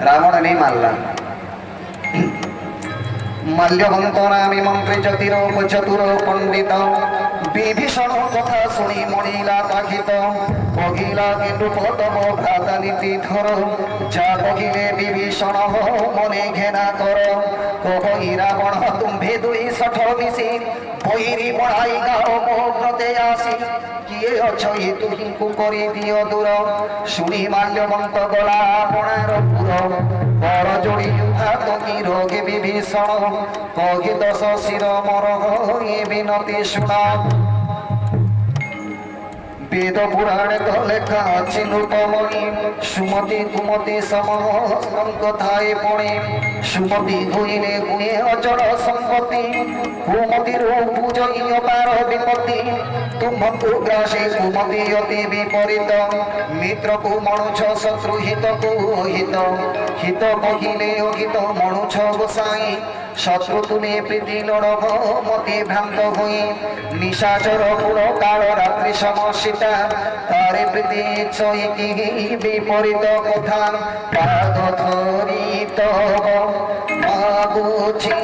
রাবণ নেই মারলাম। মাল্যবন্ত নামে মন্ত্রে চতুর পণ্ডিত বিভীষণ কথা শুনি মনিলা পাখিত কহিলা কিন্তু তব ভ্রাতা নীতি ধর যা কহিলে বিভীষণ মনে ঘেনা কর কহি রাবণ তুম্ভে দুই ষঠ মিশি বৈরি বড়াই গাও মোগ্নতে আসি কিয়ে অছ তুহিଙ୍କୁ କରି দিও দূর শুনি মাল্যবন্ত গলা আপনার পুর বর যোড়ি কি রোগে বিভীষণ কহি দশ শির মর এ বিনতি শুনা বেদ পুরাণে তো লেখা আছে রূপমণি সুমতি কুমতি সমস্ত থায় পড়ে সুমতি হইলে গুণে অচল সম্পত্তি কুমতির পূজনীয় পার বিপত্তি তুমকু গ্রাসে কুমতি অতি বিপরীত মিত্রকু মণুছ শত্রু হিতকু হিত হিত কহিলে অহিত মণুছ গোসাই শত্রু তুলে প্রীতি লড়ব মতি ভ্রান্ত হই নিশাচর পুরো কাল রাত্রি সমস্যা তারে প্রীতি কি বিপরীত কথা পাদ ধরিত মাগুছি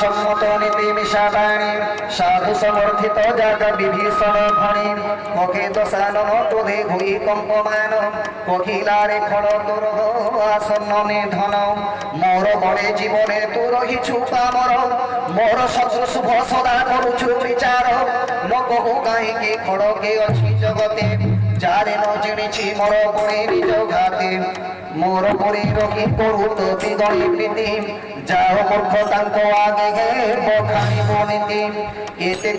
সম্মত নীতি মিশাবাণী সাধু সমর্থিত জাগ বিভীষণ ভণি কখে দশানন তোধে ভুই কম্পমান কখিলারে খড় তোর আসন্ন নিধন মোর বড়ে জীবনে তোর হিছু কামর মোর শত্রু শুভ সদা করুছু বিচার ন কহু কাহিকি খড়কে অছি জগতে যারে ন চিনিছি মোর পড়ে নিজ ঘাতে মোর পড়ে রকি করু তো বিগড়ি প্রীতি যাও মূর্খ তাঙ্ক আগে গে বখানি বনিতি এতে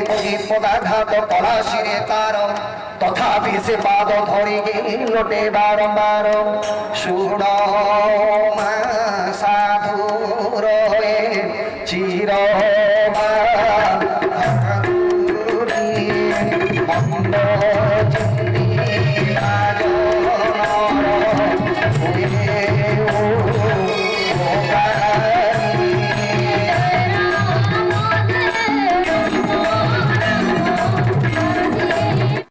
কহি পদাঘাত কলা শিরে তার তথাপি সে পাদ ধরি লোটে বারম্বার শুণ